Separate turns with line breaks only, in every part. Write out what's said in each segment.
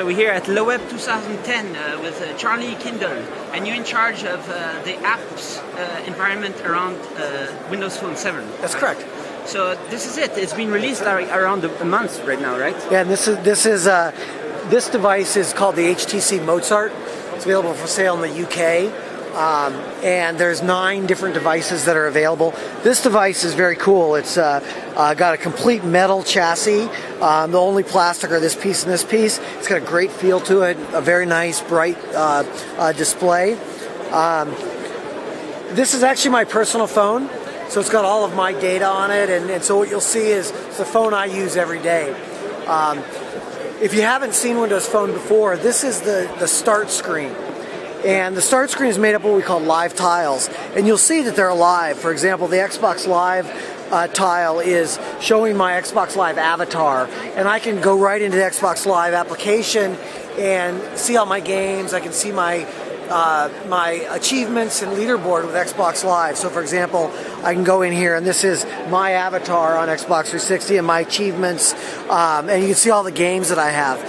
So we're here at LeWeb 2010 with Charlie Kindel, and you're in charge of the apps environment around Windows Phone 7.
That's correct.
So this is it. It's been released around a month right now, right?
Yeah, and this device is called the HTC Mozart. It's available for sale in the UK. And there's 9 different devices that are available. This device is very cool. It's got a complete metal chassis. The only plastic are this piece and this piece. It's got a great feel to it, a very nice, bright display. This is actually my personal phone, so it's got all of my data on it, and so what you'll see is it's the phone I use every day. If you haven't seen Windows Phone before, this is the start screen. And the start screen is made up of what we call live tiles. And you'll see that they're alive. For example, the Xbox Live tile is showing my Xbox Live avatar. And I can go right into the Xbox Live application and see all my games. I can see my achievements and leaderboard with Xbox Live. So for example, I can go in here and this is my avatar on Xbox 360 and my achievements. And you can see all the games that I have.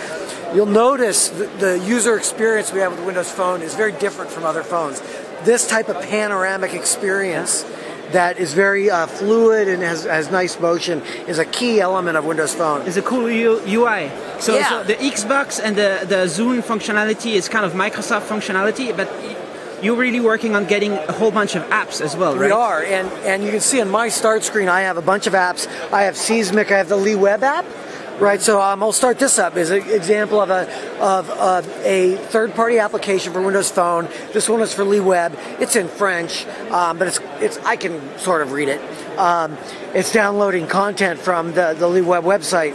You'll notice the user experience we have with Windows Phone is very different from other phones. This type of panoramic experience that is very fluid and has nice motion is a key element of Windows Phone.
It's a cool UI. So,
yeah.
So the Xbox and the Zoom functionality is kind of Microsoft functionality, but you're really working on getting a whole bunch of apps as well, right?
We are, and you can see on my start screen I have a bunch of apps. I have Seismic, I have the LeWeb app. Right, so I'll start this up as an example of a third-party application for Windows Phone. This one is for LeWeb. It's in French, but I can sort of read it. It's downloading content from the LeWeb website.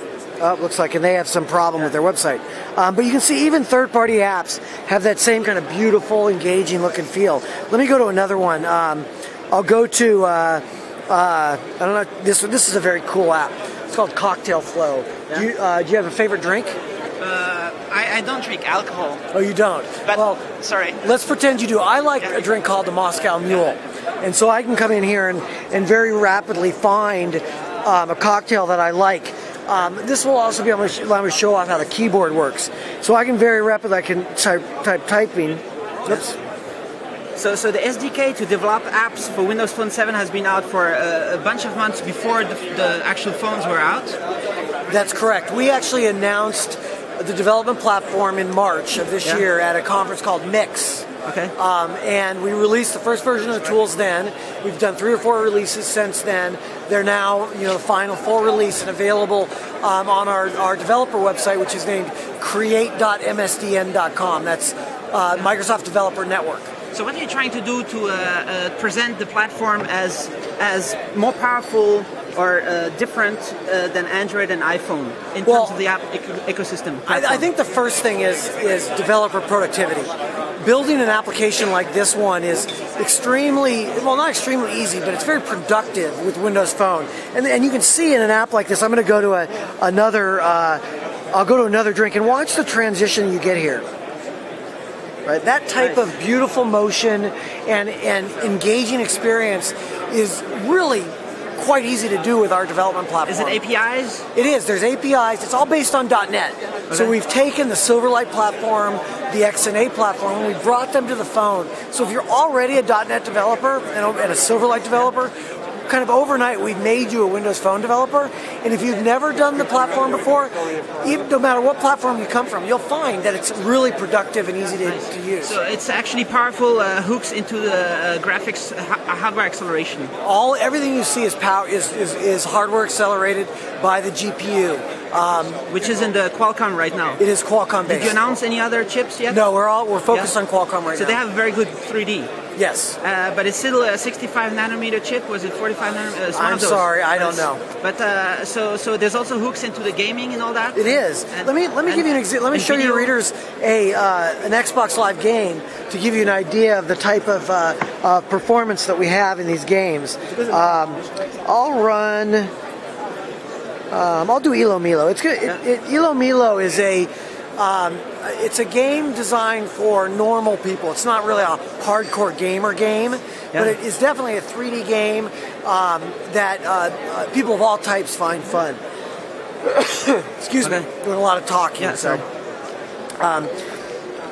Looks like, and they have some problem with their website. But you can see even third-party apps have that same kind of beautiful, engaging look and feel. Let me go to another one. I'll go to I don't know. This is a very cool app. It's called Cocktail Flow. Yeah. Do you have a favorite drink?
I don't drink alcohol.
Oh, you don't?
But,
well,
sorry.
Let's pretend you do. I like a drink called the Moscow Mule. And so I can come in here and very rapidly find a cocktail that I like. This will also be able to allow me to show off how the keyboard works. So I can very rapidly, I can type typing. Oops.
So the SDK to develop apps for Windows Phone 7 has been out for a bunch of months before the actual phones were out?
That's correct. We actually announced the development platform in March of this year at a conference called Mix.
Okay.
And we released the first version of the tools then. We've done 3 or 4 releases since then. They're now, the final full release and available on our developer website, which is named create.msdn.com. That's Microsoft Developer Network.
So what are you trying to do to present the platform as more powerful or different than Android and iPhone in terms of the app ecosystem?
I think the first thing is developer productivity. Building an application like this one is extremely, well, not extremely easy, but it's very productive with Windows Phone. And you can see in an app like this, I'm going to go to I'll go to another drink and watch the transition you get here. Right? That type of beautiful motion and engaging experience is really quite easy to do with our development platform.
Is it APIs?
It is. There's APIs. It's all based on .NET. Okay. So we've taken the Silverlight platform, the XNA platform, and we brought them to the phone. So if you're already a .NET developer and a Silverlight developer, kind of overnight we've made you a Windows Phone developer, and if you've never done the platform before, no matter what platform you come from, you'll find that it's really productive and easy to use.
So it's actually powerful hooks into the graphics hardware acceleration.
Everything you see is hardware accelerated by the GPU.
Which is in the Qualcomm right now.
It is Qualcomm based.
Did you announce any other chips yet?
No, we're focused on Qualcomm right now.
So they have very good 3D.
Yes.
But it's still a 65 nanometer chip. Was it 45 nanometer?
I'm sorry, I don't know.
But so there's also hooks into the gaming and all that.
It is. Let me give you an example. Let me show your readers an Xbox Live game to give you an idea of the type of performance that we have in these games. I'll run. I'll do Ilo Milo. It's good. Ilo Milo is it's a game designed for normal people. It's not really a hardcore gamer game, but it is definitely a 3D game that people of all types find fun. Excuse me, doing a lot of talking.
Yeah, sorry.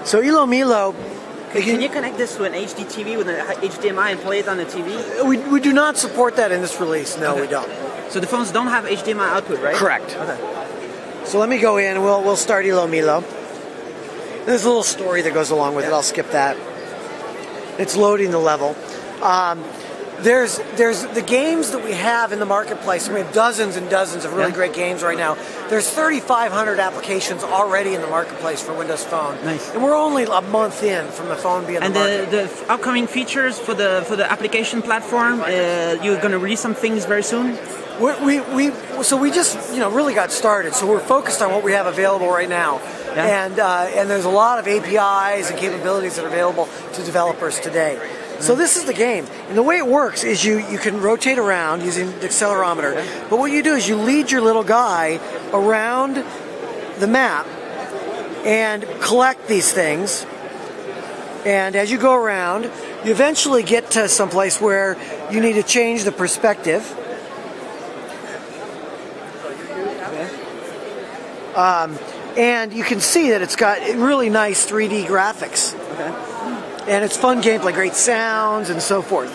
So Ilo Milo.
Can you connect this to an HD TV with an HDMI and play it on the TV?
We do not support that in this release. No,
Okay.
we don't.
So the phones don't have HDMI output, right?
Correct.
Okay.
So let me go in and we'll start Ilo Milo. There's a little story that goes along with it. I'll skip that. It's loading the level. There's the games that we have in the marketplace. We have dozens and dozens of really great games right now. There's 3,500 applications already in the marketplace for Windows Phone.
Nice.
And we're only a month in from the phone being
And
the market.
the upcoming features for the application platform, you're going to release some things very soon?
So we just really got started. So we're focused on what we have available right now, and there's a lot of APIs and capabilities that are available to developers today. So this is the game, and the way it works is you can rotate around using the accelerometer. But what you do is you lead your little guy around the map and collect these things. And as you go around, you eventually get to some place where you need to change the perspective. And you can see that it's got really nice 3D graphics.
Okay.
And it's fun gameplay, great sounds and so forth.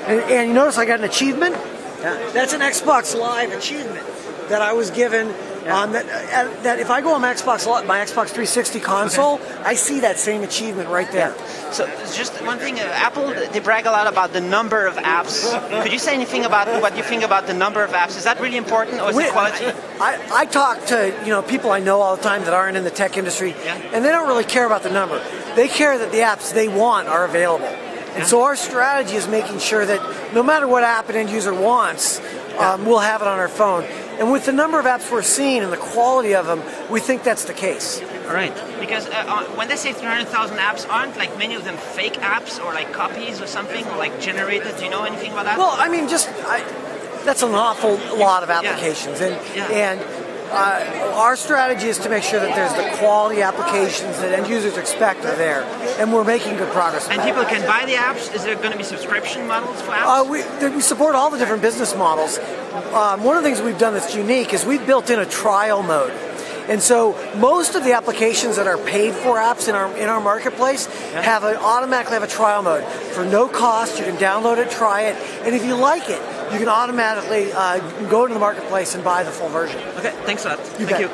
And you notice I got an achievement?
Yeah.
That's an Xbox Live achievement that I was given. That if I go on my Xbox 360 console, I see that same achievement right there.
So just one thing, Apple, they brag a lot about the number of apps. Could you say anything about what you think about the number of apps? Is that really important, or is it quality?
I talk to people I know all the time that aren't in the tech industry, and they don't really care about the number. They care that the apps they want are available. And so our strategy is making sure that no matter what app an end user wants, we'll have it on our phone. And with the number of apps we're seeing and the quality of them, we think that's the case.
All right. Because when they say 300,000 apps, aren't like many of them fake apps or like copies or something, or like generated? Do you know anything about that?
Well, I mean, that's an awful lot of applications. And our strategy is to make sure that there's the quality applications that end users expect are there. And we're making good progress.
And people can buy the apps? Is there going to be subscription models for apps?
We support all the different business models. One of the things we've done that's unique is we've built in a trial mode. And so most of the applications that are paid for apps in our marketplace automatically have a trial mode. For no cost, you can download it, try it, and if you like it, you can automatically go to the marketplace and buy the full version.
Okay, thanks a lot.
Thank you.